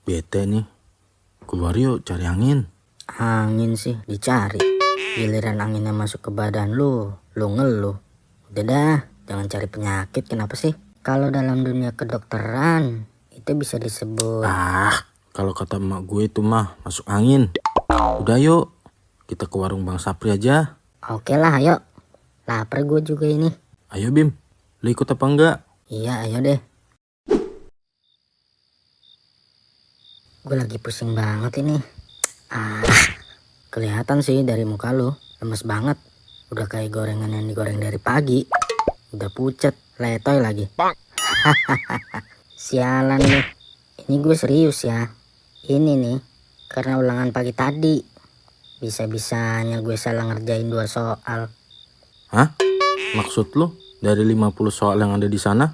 Bete nih. Keluar yuk cari angin. Angin sih dicari. Giliran anginnya masuk ke badan lu ngeluh. Udah dah, jangan cari penyakit. Kenapa sih? Kalau dalam dunia kedokteran itu bisa disebut. Kalau kata emak gue itu mah masuk angin. Udah yuk, kita ke warung Bang Sapri aja. Oke lah, ayo. Lapar gue juga ini. Ayo Bim, lu ikut apa enggak? Iya, ayo deh. Gue lagi pusing banget ini. Kelihatan sih dari muka lu, lemes banget. Udah kayak gorengan yang digoreng dari pagi. Udah pucet, letoy lagi. Sialan lu. Ini gue serius ya. Ini nih, karena ulangan pagi tadi. Bisa-bisanya gue salah ngerjain 2 soal. Hah? Maksud lu dari 50 soal yang ada di sana,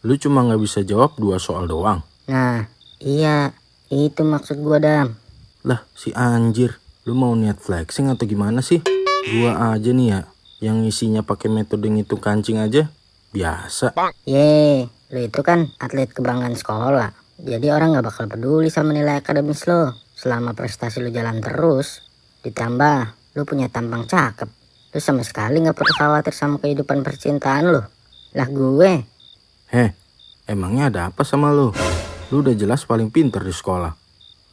lu cuma nggak bisa jawab 2 soal doang? Nah, iya. Itu maksud gue, Dam. Lah, si anjir, lu mau niat flexing atau gimana sih? Gua aja nih ya, yang isinya pakai metode ngitung kancing aja, biasa. Lu itu kan atlet kebanggaan sekolah. Jadi orang gak bakal peduli sama nilai akademis lo. Selama prestasi lu jalan terus, ditambah lu punya tampang cakep. Lu sama sekali gak perlu khawatir sama kehidupan percintaan lu. Lah gue. Emangnya ada apa sama lu? Lu udah jelas paling pinter di sekolah.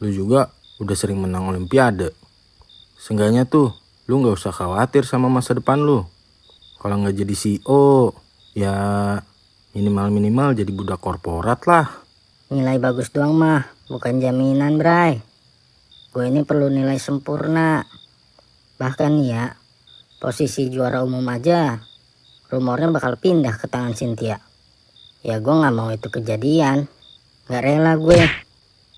Lu juga udah sering menang olimpiade. Seenggaknya tuh, lu gak usah khawatir sama masa depan lu. Kalau gak jadi CEO, ya minimal jadi budak korporat lah. Nilai bagus doang mah, bukan jaminan, Bray. Gue ini perlu nilai sempurna. Bahkan ya, posisi juara umum aja, rumornya bakal pindah ke tangan Cynthia. Ya gue gak mau itu kejadian. Gak rela gue.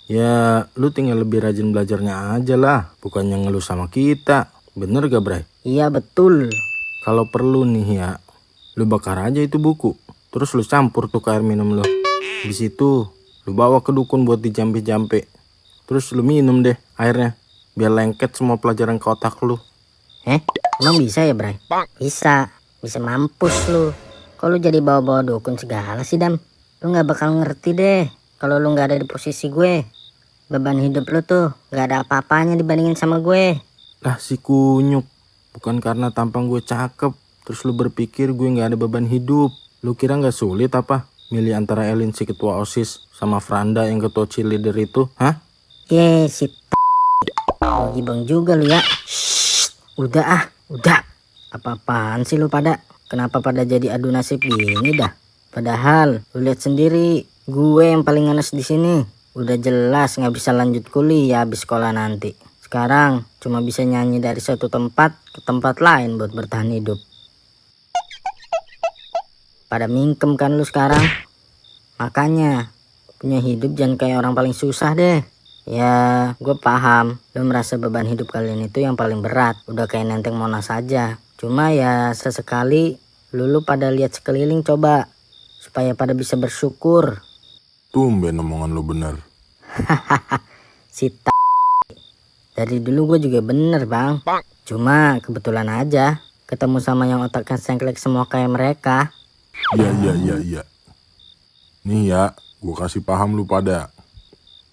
Ya, lu tinggal lebih rajin belajarnya aja lah. Bukannya ngeluh sama kita. Bener gak, Bray? Iya, betul. Kalau perlu nih ya, lu bakar aja itu buku. Terus lu campur tuh ke air minum lu. Di situ, lu bawa ke dukun buat dijampe-jampe. Terus lu minum deh airnya. Biar lengket semua pelajaran ke otak lu. Emang bisa ya, Bray? Bisa. Bisa mampus lu. Kok lu jadi bawa-bawa dukun segala sih, Dam? Lu gak bakal ngerti deh kalau lu gak ada di posisi gue. Beban hidup lu tuh gak ada apa-apanya dibandingin sama gue. Lah si kunyuk. Bukan karena tampang gue cakep, terus lu berpikir gue gak ada beban hidup. Lu kira gak sulit apa milih antara Elin si ketua OSIS sama Franda yang ketua cheerleader itu? Hah? Si gibang juga lu ya. Udah udah. Apa-apaan sih lu pada? Kenapa pada jadi adu nasib gini dah? Padahal lu lihat sendiri, gue yang paling ngenes di sini. Udah jelas nggak bisa lanjut kuliah habis sekolah nanti. Sekarang cuma bisa nyanyi dari satu tempat ke tempat lain buat bertahan hidup. Pada mingkem kan lu sekarang? Makanya punya hidup jangan kayak orang paling susah deh. Ya, gue paham lu merasa beban hidup kalian itu yang paling berat. Udah kayak Nenteng Monas saja. Cuma ya sesekali lu pada lihat sekeliling coba. Supaya pada bisa bersyukur. Tumben omongan lu bener. Dari dulu gue juga bener, Bang. Cuma kebetulan aja ketemu sama yang otaknya sengklek semua kayak mereka. Iya. Nih ya, gue kasih paham lu pada.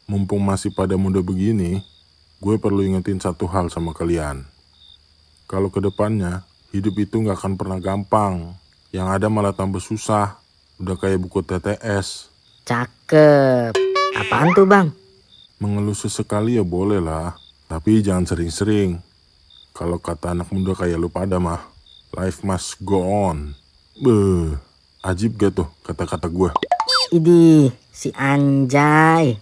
Mumpung masih pada muda begini, gue perlu ingetin satu hal sama kalian. Kalau kedepannya, hidup itu gak akan pernah gampang. Yang ada malah tambah susah. Udah kayak buku TTS. Cakep. Apaan tuh, Bang? Mengeluh sesekali ya boleh lah. Tapi jangan sering-sering. Kalau kata anak muda kayak lu pada mah, life must go on. Ajib gak tuh kata-kata gue? Idih, si anjay.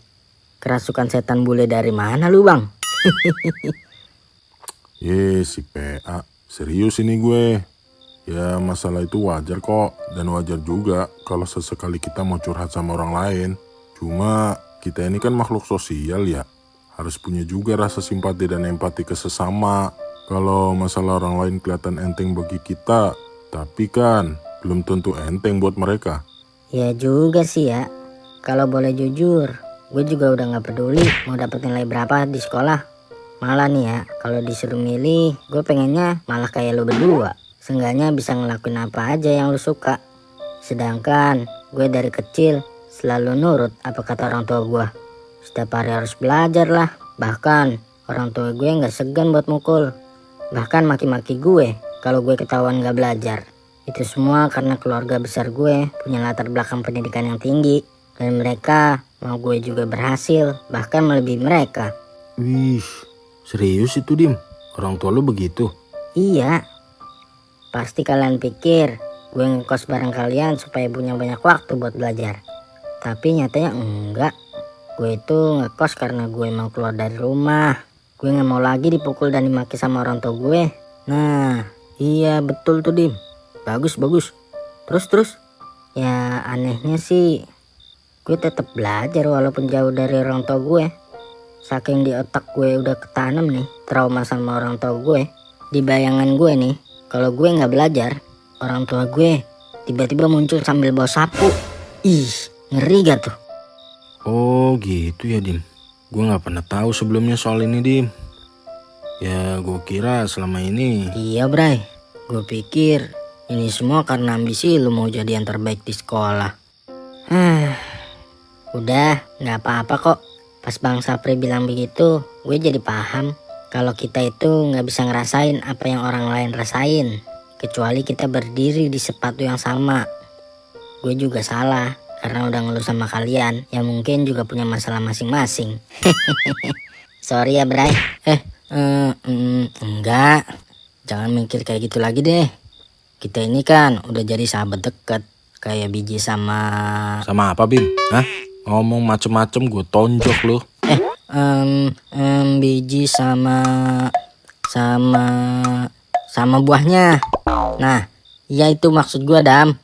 Kerasukan setan bule dari mana lu, Bang? Si PA. Serius ini gue. Ya masalah itu wajar kok. Dan wajar juga kalau sesekali kita mau curhat sama orang lain. Cuma kita ini kan makhluk sosial ya. Harus punya juga rasa simpati dan empati ke sesama. Kalau masalah orang lain kelihatan enteng bagi kita, tapi kan belum tentu enteng buat mereka. Ya juga sih ya. Kalau boleh jujur, gue juga udah gak peduli mau dapet nilai berapa di sekolah. Malah nih ya, kalau disuruh milih, gue pengennya malah kayak lu berdua. Seenggaknya bisa ngelakuin apa aja yang lu suka. Sedangkan gue dari kecil selalu nurut apa kata orang tua gue. Setiap hari harus belajar lah. Bahkan orang tua gue nggak segan buat mukul. Bahkan maki-maki gue kalau gue ketahuan nggak belajar. Itu semua karena keluarga besar gue punya latar belakang pendidikan yang tinggi. Dan mereka mau gue juga berhasil, bahkan melebihi mereka. Wih, serius itu Dim? Orang tua lu begitu? Iya, pasti kalian pikir gue ngekos bareng kalian supaya punya banyak waktu buat belajar. Tapi nyatanya enggak. Gue itu ngekos karena gue mau keluar dari rumah. Gue gak mau lagi dipukul dan dimaki sama orang tua gue. Nah, iya betul tuh Dim. Bagus. Terus. Ya anehnya sih, gue tetap belajar walaupun jauh dari orang tua gue. Saking di otak gue udah ketanam nih trauma sama orang tua gue. Di bayangan gue nih, kalau gue gak belajar, orang tua gue tiba-tiba muncul sambil bawa sapu. Ih, ngeri gak tuh? Oh gitu ya Dim. Gue gak pernah tahu sebelumnya soal ini Dim. Ya gue kira selama ini. Iya Bray, gue pikir ini semua karena ambisi lu mau jadi yang terbaik di sekolah. Udah, gak apa-apa kok. Pas Bang Sapri bilang begitu, gue jadi paham kalau kita itu gak bisa ngerasain apa yang orang lain rasain, kecuali kita berdiri di sepatu yang sama. Gue juga salah karena udah ngeluh sama kalian yang mungkin juga punya masalah masing-masing. Sorry ya Bray. Enggak. Jangan mikir kayak gitu lagi deh. Kita ini kan udah jadi sahabat deket, kayak biji sama... Sama apa Bim? Hah? Ngomong macem-macem gue tonjok lu. Biji sama buahnya. Nah, ya itu maksud gue Dam.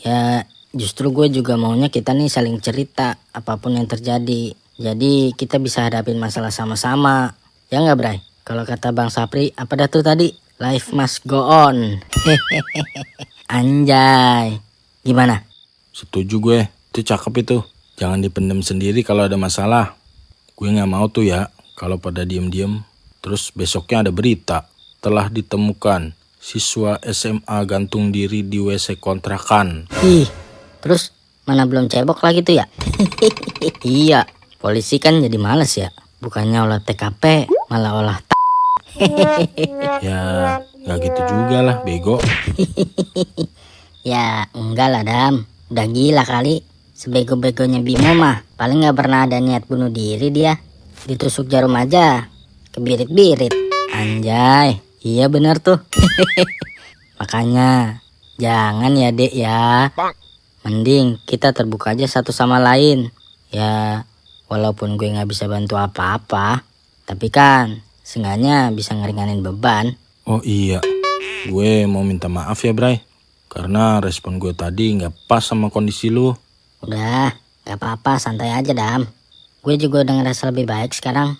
Ya justru gue juga maunya kita nih saling cerita apapun yang terjadi. Jadi kita bisa hadapin masalah sama-sama. Ya nggak Bray? Kalau kata Bang Sapri, apa dah tuh tadi? Life must go on. Anjay. Gimana? Setuju gue, itu cakep itu. Jangan dipendam sendiri kalau ada masalah. Gue gak mau tuh ya, kalau pada diem-diem, terus besoknya ada berita. Telah ditemukan siswa SMA gantung diri di WC kontrakan. Ih, terus mana belum cebok lagi tuh ya? Iya, polisi kan jadi males ya. Bukannya olah TKP, malah olah Ya, gak gitu juga lah, bego. Ya, enggak lah Dam. Udah gila kali. Sebego-begonya Bimo mah paling gak pernah ada niat bunuh diri dia. Ditusuk jarum aja kebirit-birit. Anjay, iya bener tuh. Makanya jangan ya dek ya. Mending kita terbuka aja satu sama lain. Ya walaupun gue gak bisa bantu apa-apa, tapi kan seenggaknya bisa ngeringanin beban. Oh iya, gue mau minta maaf ya Bray. Karena respon gue tadi gak pas sama kondisi lu. Udah, gak apa-apa, santai aja Dam. Gue juga udah ngerasa lebih baik sekarang.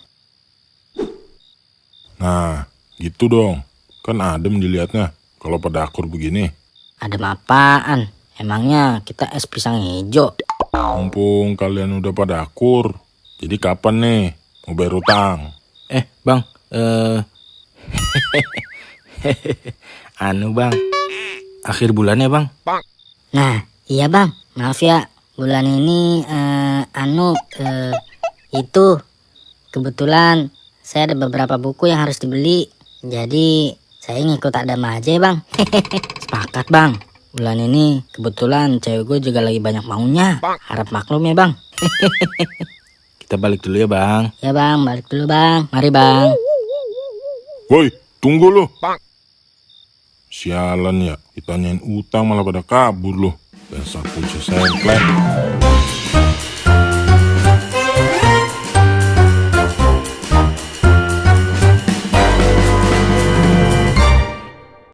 Nah, gitu dong. Kan adem dilihatnya kalau pada akur begini. Adem apaan? Emangnya kita es pisang hijau? Mumpung kalian udah pada akur, jadi kapan nih mau bayar utang? Bang, Bang, akhir bulannya Bang. Nah, iya Bang. Maaf ya, bulan ini itu kebetulan saya ada beberapa buku yang harus dibeli. Jadi saya ngikut Adam aja ya Bang. Sepakat Bang. Bulan ini kebetulan cewek gue juga lagi banyak maunya. Harap maklum ya Bang. Kita balik dulu ya Bang. Ya Bang, balik dulu Bang. Mari Bang. Woi, tunggu lo. Sialan ya, ditanyain utang malah pada kabur lo. Dasar polisi semplet.